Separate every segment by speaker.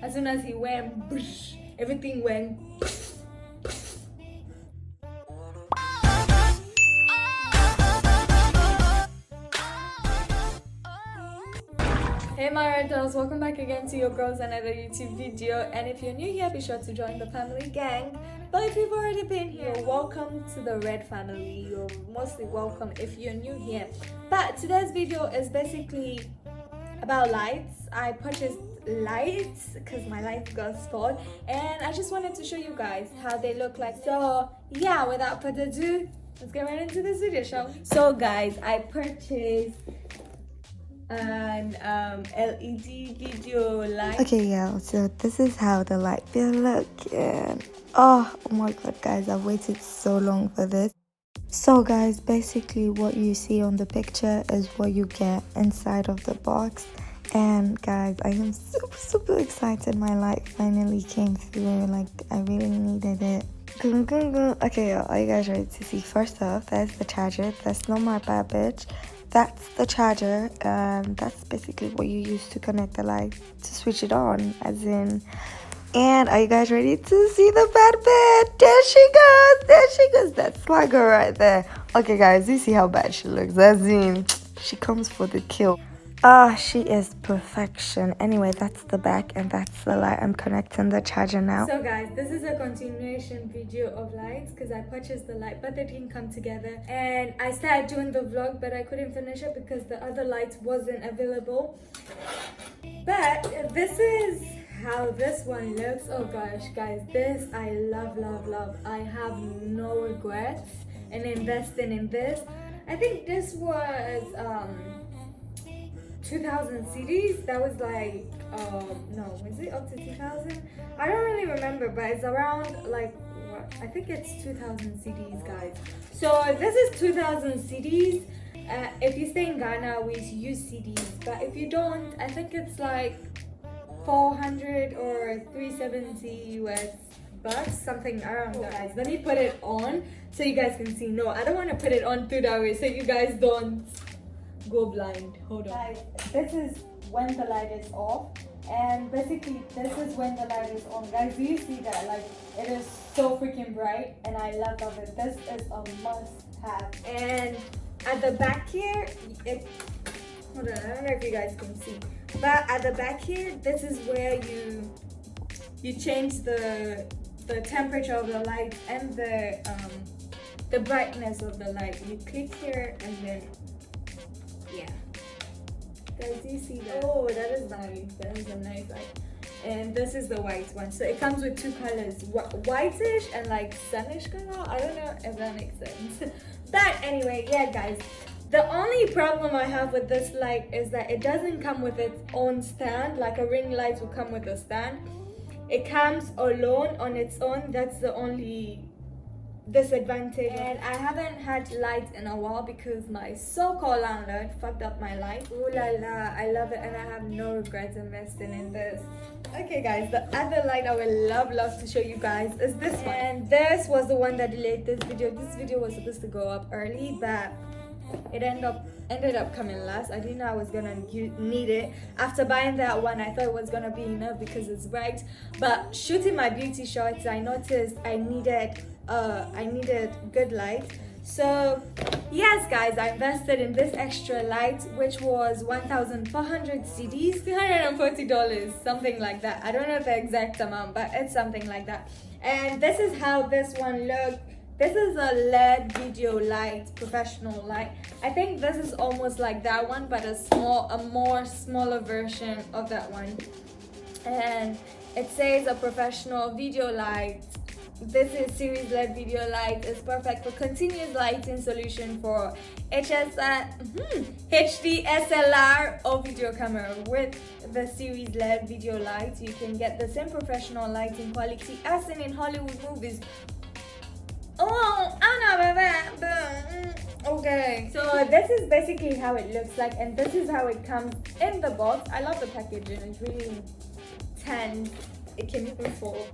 Speaker 1: As soon as he went, everything went. Hey my rentals, welcome back again to your girls another YouTube video, and if you're new here, be sure to join the family gang. But if you've already been here, welcome to the red family. You're mostly welcome if you're new here. But today's video is basically about lights. I purchased lights because my lights got spoiled, and I just wanted to show you guys how they look like. So yeah, without further ado, let's get right into this video, shall we? So guys, I purchased an LED video light.
Speaker 2: Okay, yeah, so this is how the light will look, and oh my god guys, I've waited so long for this. So guys, basically what you see on the picture is what you get inside of the box. And guys, I am super excited. My light finally came through. Like, I really needed it. Okay, are you guys ready to see? First off, there's the charger. That's not my bad bitch. That's the charger, and that's basically what you use to connect the light, to switch it on, as in. And are you guys ready to see the bad bitch? There she goes, that's swagger right there. Okay guys, you see how bad she looks, as in, she comes for the kill. She is perfection. Anyway, that's the back and that's the light. I'm connecting the charger now.
Speaker 1: So guys, this is a continuation video of lights because I purchased the light but they didn't come together, and I started doing the vlog but I couldn't finish it because the other lights wasn't available. But this is how this one looks. Oh gosh guys, this I love. I have no regrets in investing in this. I think this was 2000 CDs. That was like no, is it up to 2000? I don't really remember, but it's around like what, I think it's 2000 CDs guys. So this is 2000 CDs. If you stay in Ghana, we use CDs, but if you don't, I think it's like 400 or 370 US bucks, something around that. Guys, let me put it on so you guys can see. No, I don't want to put it on through that way so you guys don't go blind. Hold on guys, this is when the light is off, and basically this is when the light is on. Guys, do you see that? Like, it is so freaking bright and I love it. This is a must have. And at the back here, hold on, I don't know if you guys can see, but at the back here, this is where you change the temperature of the light and the brightness of the light. You click here and then yeah, guys, do you see that? Oh, that is nice. That is a nice light. And this is the white one. So it comes with two colors, whitish and like sunnish color. I don't know if that makes sense. But anyway, yeah guys, the only problem I have with this light is that it doesn't come with its own stand. Like a ring light will come with a stand. It comes alone on its own. That's the only disadvantage. And I haven't had light in a while because my so-called landlord fucked up my light. Ooh la la, I love it and I have no regrets investing in this. Okay guys, the other light I would love to show you guys is this one. And this was the one that delayed this video. This video was supposed to go up early, but it ended up coming last. I didn't know I was gonna need it. After buying that one, I thought it was gonna be enough because it's bright, but shooting my beauty shots, I noticed I needed good light. So yes guys, I invested in this extra light, which was 1,400 CDs, $240, something like that. I don't know the exact amount, but it's something like that. And this is how this one looked. This is a LED video light, professional light. I think this is almost like that one, but a more smaller version of that one. And it says a professional video light. This is series LED video light. It's perfect for continuous lighting solution for HD SLR or video camera. With the series LED video light, you can get the same professional lighting quality as seen in Hollywood movies. Oh, I know about that, but okay. So this is basically how it looks like, and this is how it comes in the box. I love the packaging. It's really tense. It can even fold.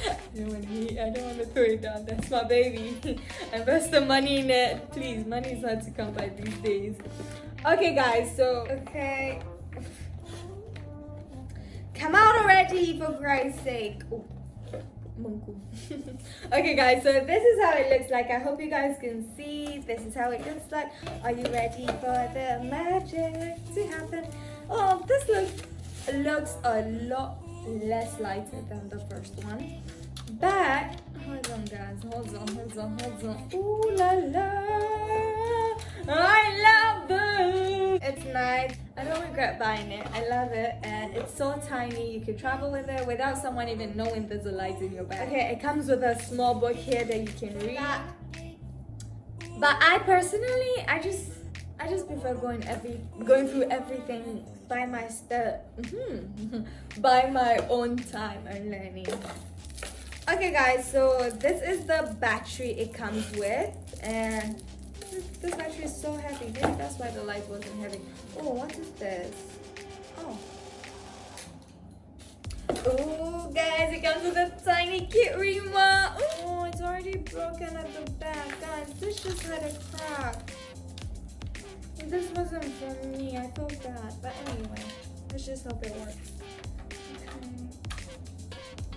Speaker 1: I don't want to throw it down. That's my baby. Invest the money in it. Please, money is hard to come by these days. Okay guys, so come out ready for Christ's sake? Oh, Munku. Okay guys, so this is how it looks like. I hope you guys can see. This is how it looks like. Are you ready for the magic to happen? Oh, this looks a lot less lighter than the first one. But hold on guys, hold on. Ooh la la, I love it. It's nice. I don't regret buying it. I love it, and it's so tiny. You can travel with it without someone even knowing there's a light in your bag. Okay, it comes with a small book here that you can read. But I personally, I just prefer going through everything by my by my own time and learning. Okay guys, so this is the battery it comes with, and this battery is so heavy. Maybe that's why the light wasn't heavy. Oh, what is this? Oh guys, it comes with a tiny cute remote. Oh, it's already broken at the back. Guys, this just had a crack. This wasn't for me. I felt bad. But anyway, let's just hope it works. Okay.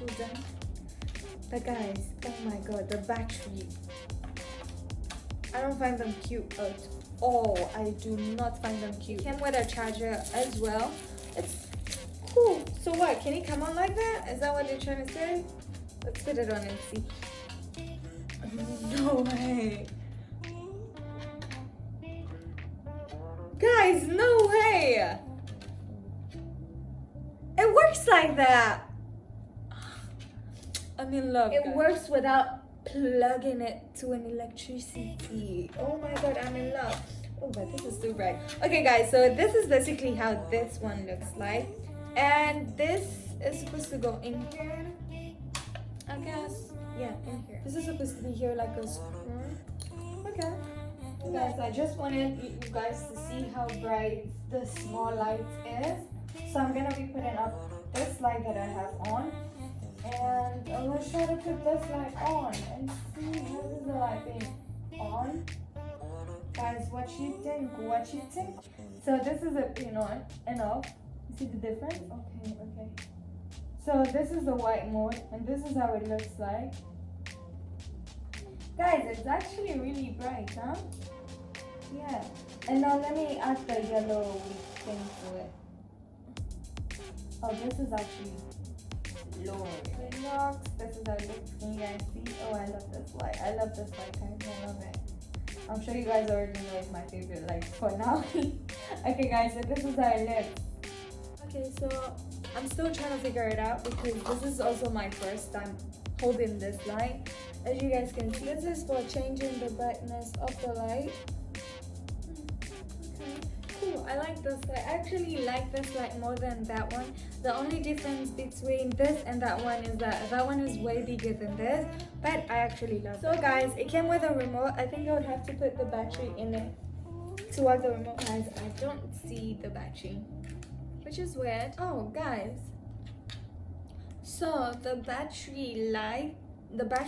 Speaker 1: All done. But guys, oh my god, the battery. I don't find them cute at all. I do not find them cute. Came with a charger as well. It's cool. So what? Can it come on like that? Is that what they're trying to say? Let's put it on and see. No way. Guys, no way. It works like that. I'm in love. It works without plugging it to an electricity. Oh my god, I'm in love. Oh, but this is too bright. Okay guys, so this is basically how this one looks like. And this is supposed to go in here, I guess. Yeah, in here. This is supposed to be here like a spoon. Okay. Guys, I just wanted you guys to see how bright the small light is. So I'm gonna be putting up this light that I have on. And let's try to put this light on and see how is the light being on. Guys, what you think? What you think? So this is it, you know, enough. You see the difference? Okay. So this is the white mode, and this is how it looks like. Guys, it's actually really bright, huh? Yeah. And now let me add the yellow thing to it. Oh, this is actually Lord. It looks. This is how it looks. Can you guys see? Oh, I love this light. I love this light, guys. I love it. I'm sure you guys already know it's my favorite light for now. Okay, guys, so this is how it looks. Okay, so I'm still trying to figure it out because this is also my first time holding this light. As you guys can see, this is for changing the brightness of the light. Cool, I like this light. I actually like this light more than that one. The only difference between this and that one is that one is way bigger than this, but I actually love it. So guys, it came with a remote. I think I would have to put the battery in it to work the remote. Guys, I don't see the battery, which is weird. Oh guys, so the battery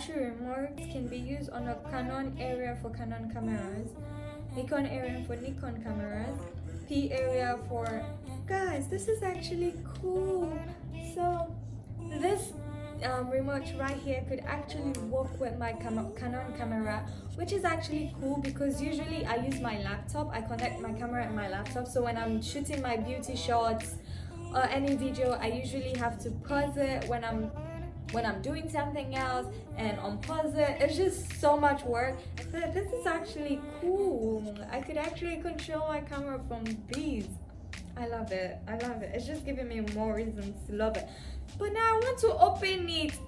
Speaker 1: remote can be used on a Canon area for Canon cameras, Nikon area for Nikon cameras, P area for... Guys, this is actually cool. So this remote right here could actually work with my Canon camera, which is actually cool because usually I use my laptop. I connect my camera and my laptop, so when I'm shooting my beauty shots or any video, I usually have to pause it when I'm doing something else and unpause it. It's just so much work. But this is actually cool. I could actually control my camera from these. I love it. It's just giving me more reasons to love it. But now I want to open it.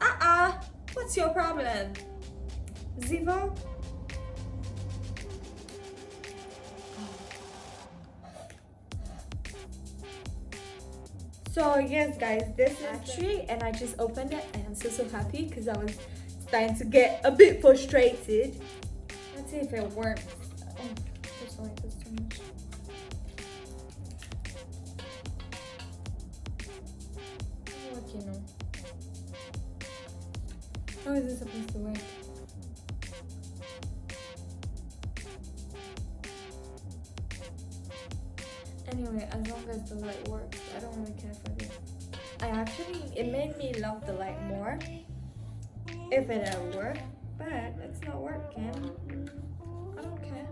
Speaker 1: What's your problem? Zivo? So yes guys, this is battery and I just opened it and I'm so happy because I was starting to get a bit frustrated. Let's see if it works. Oh, this light is too much. What you know? How is this supposed to work? Anyway, as long as the light works, I don't really care for this. it made me love the light more if it had worked, but it's not working. I don't care.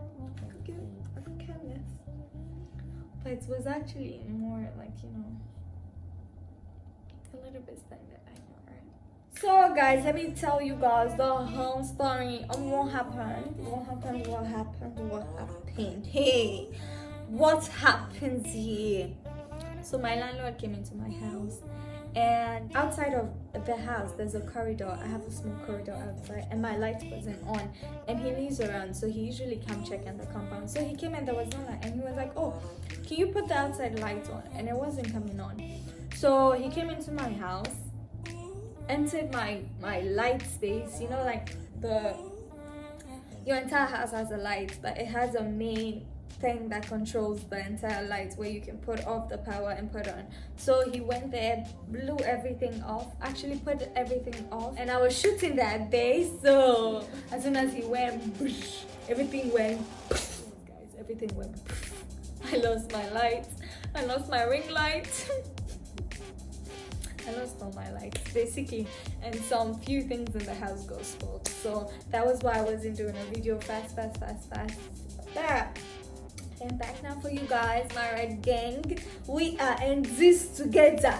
Speaker 1: I don't care less. But it was actually more like, you know, a little bit standard, I know, right? So guys, let me tell you guys the whole story of what happened. Hey, what happened here? So my landlord came into my house, and outside of the house there's a corridor. I have a small corridor outside, and my light wasn't on, and he lives around, so he usually come check in the compound. So he came and there was no light, and he was like, oh, can you put the outside light on? And it wasn't coming on. So he came into my house, entered my light space. You know, like your entire house has a light, but it has a main thing that controls the entire light where you can put off the power and put on. So he went there, blew everything off, actually put everything off, and I was shooting that day. So as soon as he went, everything went, guys, everything went. I lost my lights, I lost my ring light. I lost all my lights basically, and some few things in the house got spoiled. So that was why I wasn't doing a video fast. There. I'm back now for you guys, my red gang. We are in this together,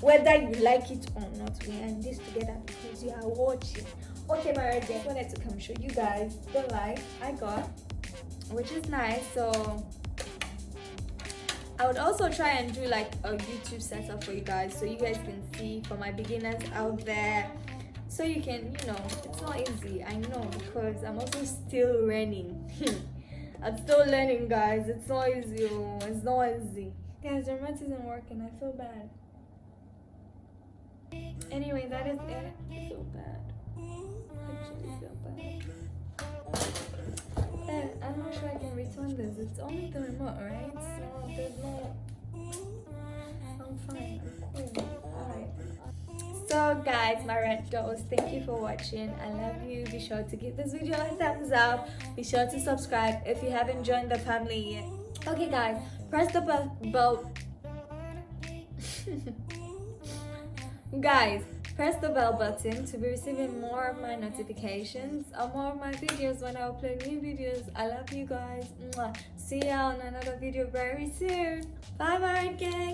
Speaker 1: whether you like it or not. We are in this together because you are watching. Okay, my red gang, I wanted to come show you guys the light I got, which is nice. So I would also try and do like a YouTube setup for you guys, so you guys can see, for my beginners out there, so you can, you know, it's not easy, I know, because I'm also still learning. I'm still learning, guys. It's not easy. It's not easy. Guys, the remote isn't working. I feel bad. Anyway, that is it. I feel bad. I actually feel bad. And I'm not sure I can return this. It's only the remote, right? So there's no... I'm fine. I'm cool. Alright. So guys, my red dolls, thank you for watching. I love you. Be sure to give this video a thumbs up. Be sure to subscribe if you haven't joined the family yet. Okay guys, press the bell. Guys, press the bell button to be receiving more of my notifications or more of my videos when I upload new videos. I love you guys. Mwah. See ya on another video very soon. Bye, my red gang.